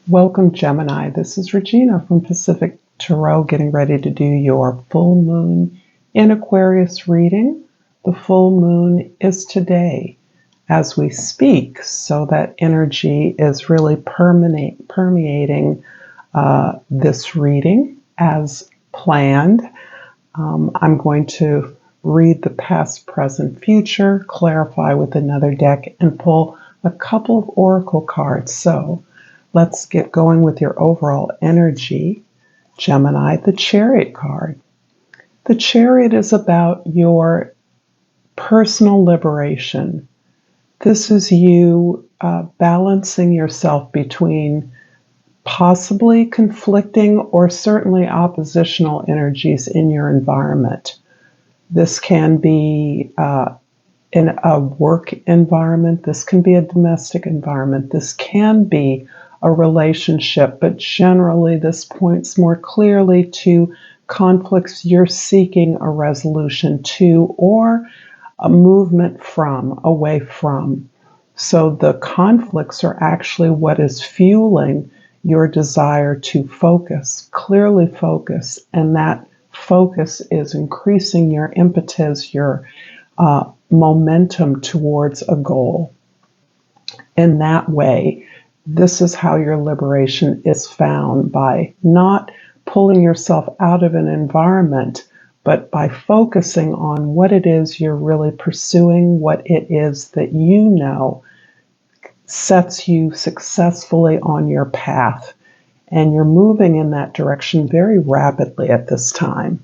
Welcome, Gemini. This is Regina from Pacific Tarot, getting ready to do your full moon in Aquarius reading. The full moon is today as we speak, so that energy is really permeating this reading as planned. I'm going to read the past, present, future, clarify with another deck, and pull a couple of oracle cards. So let's get going with your overall energy, Gemini. The Chariot card. The Chariot is about your personal liberation. This is you balancing yourself between possibly conflicting or certainly oppositional energies in your environment. This can be in a work environment. This can be a domestic environment. This can be a relationship, but generally this points more clearly to conflicts you're seeking a resolution to or a movement from, away from. So the conflicts are actually what is fueling your desire to focus, clearly focus, and that focus is increasing your impetus, your momentum towards a goal. In that way, this is how your liberation is found, by not pulling yourself out of an environment, but by focusing on what it is you're really pursuing, what it is that you know sets you successfully on your path. And you're moving in that direction very rapidly at this time.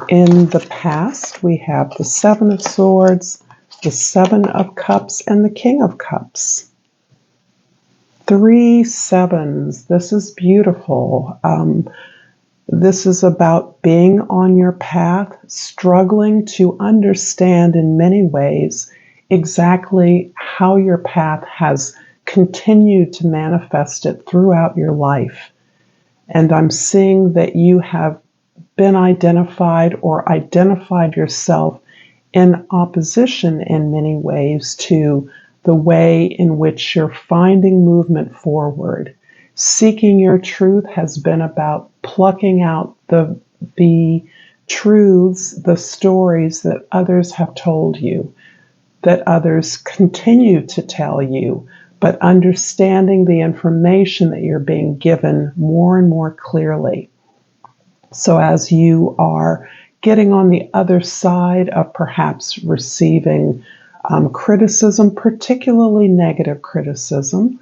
In the past, we have the Seven of Swords, the Seven of Cups, and the King of Cups. 3 sevens. This is beautiful. This is about being on your path, struggling to understand in many ways exactly how your path has continued to manifest it throughout your life. And I'm seeing that you have been identified or identified yourself in opposition in many ways to the way in which you're finding movement forward. Seeking your truth has been about plucking out the truths, the stories that others have told you, that others continue to tell you, but understanding the information that you're being given more and more clearly. So as you are getting on the other side of perhaps receiving criticism, particularly negative criticism,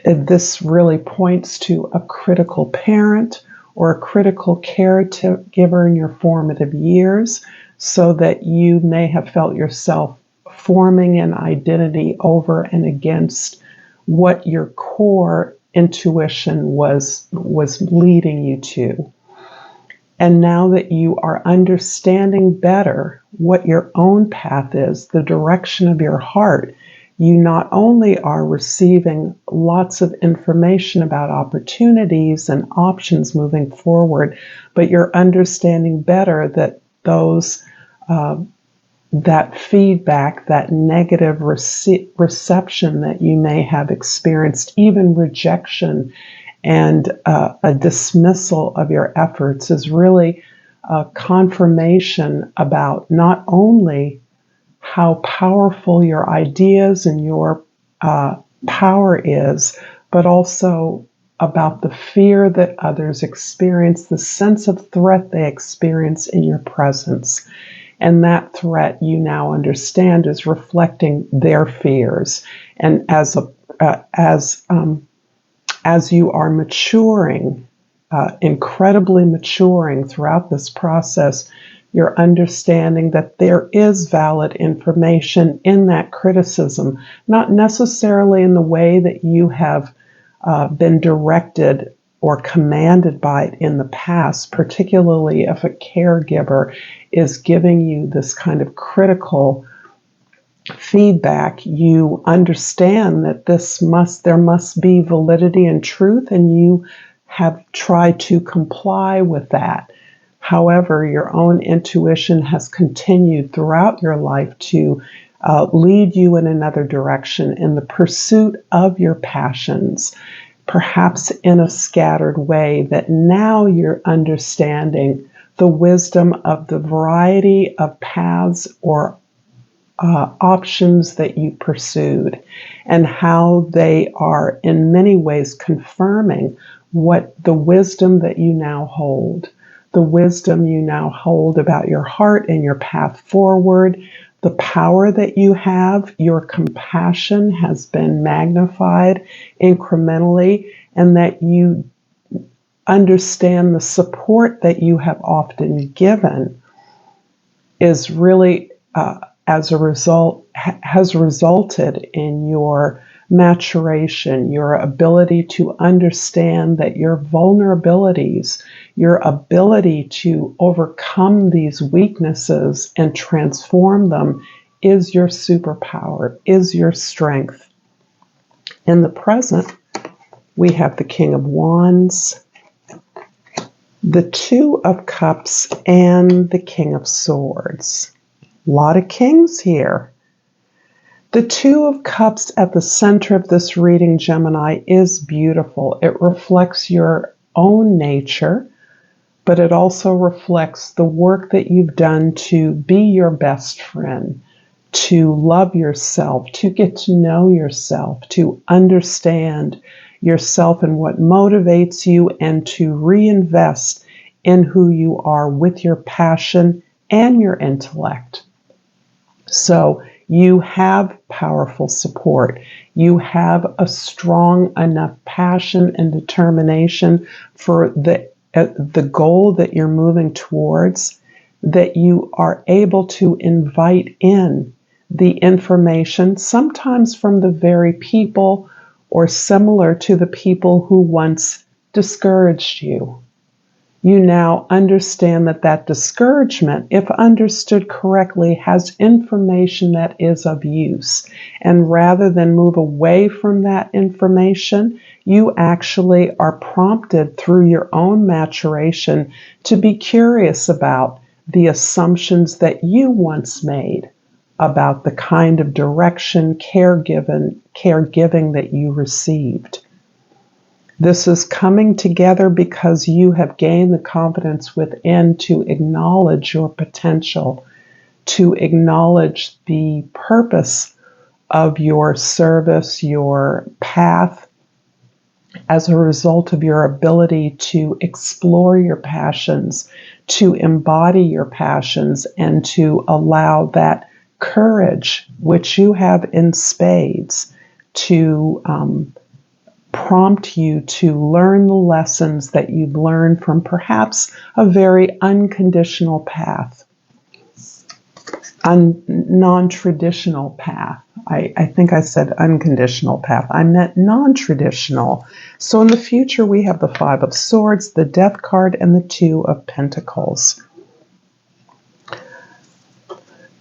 this really points to a critical parent or a critical caregiver in your formative years, so that you may have felt yourself forming an identity over and against what your core intuition was leading you to. And now that you are understanding better what your own path is, the direction of your heart, you not only are receiving lots of information about opportunities and options moving forward, but you're understanding better that that feedback, that negative reception that you may have experienced, even rejection and a dismissal of your efforts, is really a confirmation about not only how powerful your ideas and your power is, but also about the fear that others experience, the sense of threat they experience in your presence. And that threat, you now understand, is reflecting their fears. And as you are maturing, incredibly maturing throughout this process, you're understanding that there is valid information in that criticism, not necessarily in the way that you have been directed or commanded by it in the past, particularly if a caregiver is giving you this kind of critical feedback. You understand that there must be validity and truth, and you have tried to comply with that. However, your own intuition has continued throughout your life to lead you in another direction in the pursuit of your passions, perhaps in a scattered way, that now you're understanding the wisdom of the variety of paths or options that you pursued, and how they are in many ways confirming what the wisdom that you now hold, the wisdom you now hold about your heart and your path forward, the power that you have. Your compassion has been magnified incrementally, and that you understand the support that you have often given is really as a result, has resulted in your maturation, your ability to understand that your vulnerabilities, your ability to overcome these weaknesses and transform them is your superpower, is your strength. In the present, we have the King of Wands, the Two of Cups, and the King of Swords. A lot of kings here. The Two of Cups at the center of this reading, Gemini, is beautiful. It reflects your own nature, but it also reflects the work that you've done to be your best friend, to love yourself, to get to know yourself, to understand yourself and what motivates you, and to reinvest in who you are with your passion and your intellect. So you have powerful support. You have a strong enough passion and determination for the goal that you're moving towards, that you are able to invite in the information, sometimes from the very people or similar to the people who once discouraged you. You now understand that that discouragement, if understood correctly, has information that is of use. And rather than move away from that information, you actually are prompted through your own maturation to be curious about the assumptions that you once made about the kind of direction, caregiving that you received. This is coming together because you have gained the confidence within to acknowledge your potential, to acknowledge the purpose of your service, your path, as a result of your ability to explore your passions, to embody your passions, and to allow that courage, which you have in spades, to prompt you to learn the lessons that you've learned from perhaps a very unconditional path, non-traditional path. I think I said unconditional path. I meant non-traditional. So in the future, we have the Five of Swords, the Death card, and the Two of Pentacles.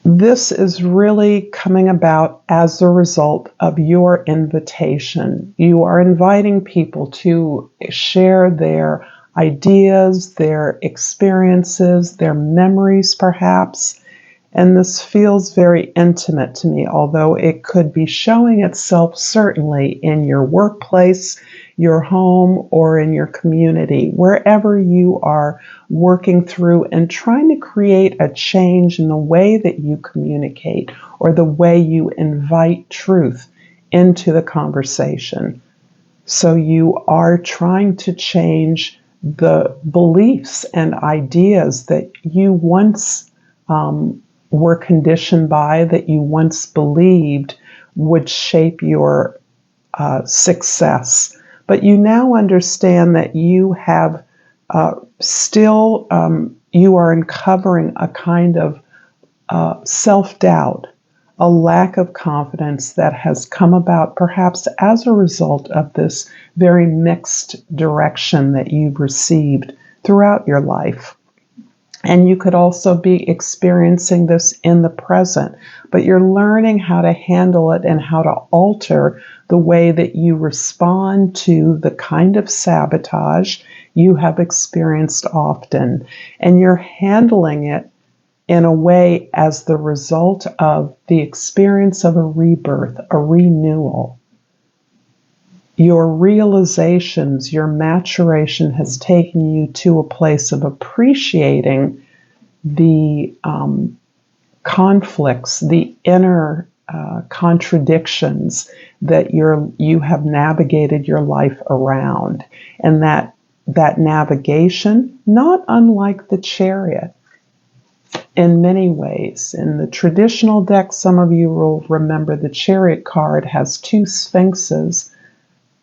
This is really coming about as a result of your invitation. You are inviting people to share their ideas, their experiences, their memories perhaps. And this feels very intimate to me, although it could be showing itself certainly in your workplace, your home, or in your community, wherever you are working through and trying to create a change in the way that you communicate or the way you invite truth into the conversation. So you are trying to change the beliefs and ideas that you once were conditioned by, that you once believed would shape your success. But you now understand that you have you are uncovering a kind of self-doubt, a lack of confidence that has come about perhaps as a result of this very mixed direction that you've received throughout your life. And you could also be experiencing this in the present, but you're learning how to handle it and how to alter the way that you respond to the kind of sabotage you have experienced often. And you're handling it in a way as the result of the experience of a rebirth, a renewal. Your realizations, your maturation has taken you to a place of appreciating the conflicts, the inner contradictions that you have navigated your life around. And that navigation, not unlike the Chariot, in many ways. In the traditional deck, some of you will remember the Chariot card has two sphinxes,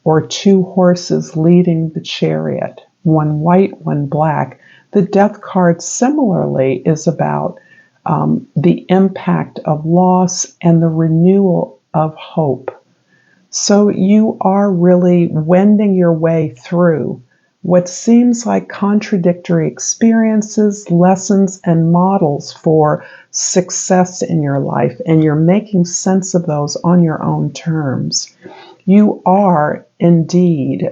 or two horses leading the chariot, one white, one black. The Death card similarly is about the impact of loss and the renewal of hope. So you are really wending your way through what seems like contradictory experiences, lessons, and models for success in your life, and you're making sense of those on your own terms. You are indeed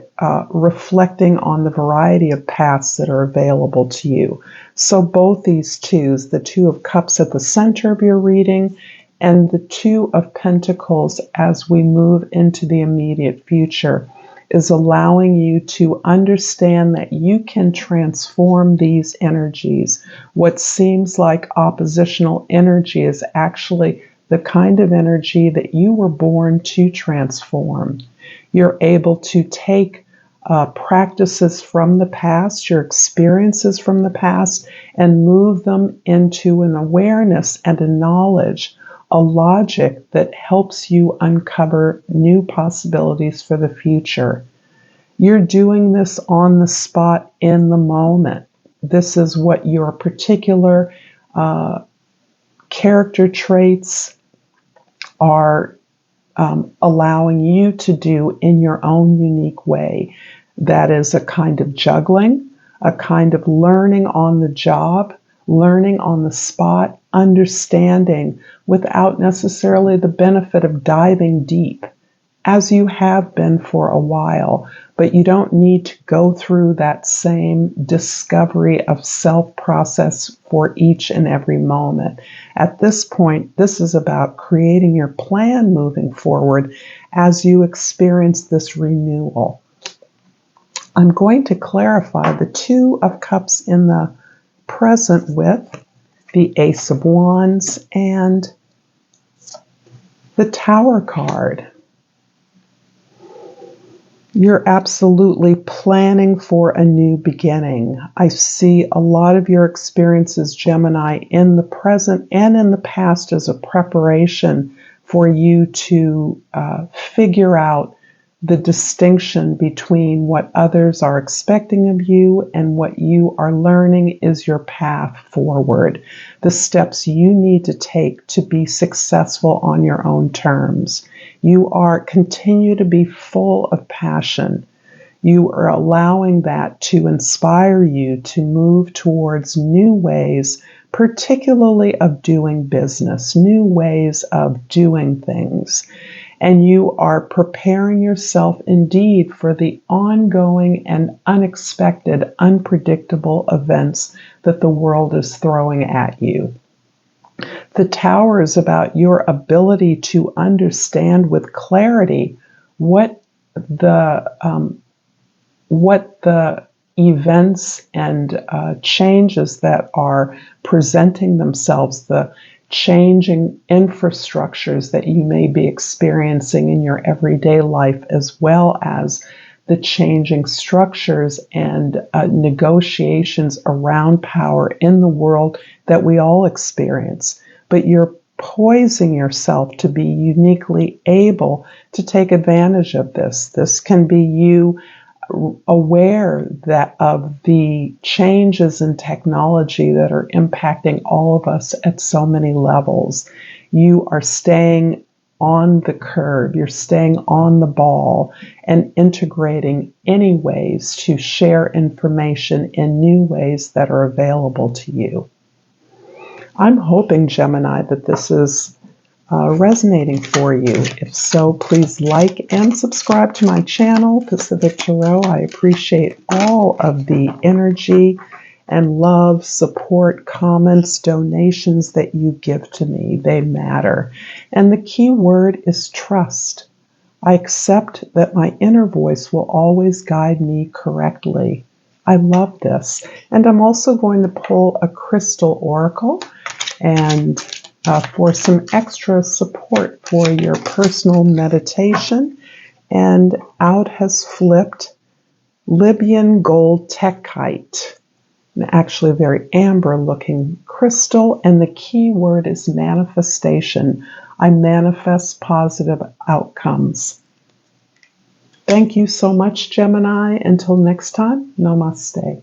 reflecting on the variety of paths that are available to you. So both these twos, the Two of Cups at the center of your reading and the Two of Pentacles as we move into the immediate future, is allowing you to understand that you can transform these energies. What seems like oppositional energy is actually the kind of energy that you were born to transform. You're able to take practices from the past, your experiences from the past, and move them into an awareness and a knowledge, a logic that helps you uncover new possibilities for the future. You're doing this on the spot in the moment. This is what your particular character traits are allowing you to do in your own unique way. That is a kind of juggling, a kind of learning on the job, learning on the spot, understanding without necessarily the benefit of diving deep, as you have been for a while. But you don't need to go through that same discovery of self process for each and every moment. At this point, this is about creating your plan moving forward as you experience this renewal. I'm going to clarify the Two of Cups in the present with the Ace of Wands and the Tower card. You're absolutely planning for a new beginning. I see a lot of your experiences, Gemini, in the present and in the past as a preparation for you to figure out the distinction between what others are expecting of you and what you are learning is your path forward, the steps you need to take to be successful on your own terms. You continue to be full of passion. You are allowing that to inspire you to move towards new ways, particularly of doing business, new ways of doing things. And you are preparing yourself indeed for the ongoing and unexpected, unpredictable events that the world is throwing at you. The Tower is about your ability to understand with clarity what the events and changes that are presenting themselves, the changing infrastructures that you may be experiencing in your everyday life, as well as the changing structures and negotiations around power in the world that we all experience. But you're poising yourself to be uniquely able to take advantage of this. This can be you aware that of the changes in technology that are impacting all of us at so many levels. You are staying on the curve, you're staying on the ball and integrating any ways to share information in new ways that are available to you. I'm hoping, Gemini, that this is resonating for you. If so, please like and subscribe to my channel, Pacific Tarot. I appreciate all of the energy and love, support, comments, donations that you give to me. They matter. And the key word is trust. I accept that my inner voice will always guide me correctly. I love this. And I'm also going to pull a crystal oracle and for some extra support for your personal meditation. And out has flipped Libyan gold techite. Actually a very amber looking crystal, and the key word is manifestation. I manifest positive outcomes. Thank you so much, Gemini. Until next time, namaste.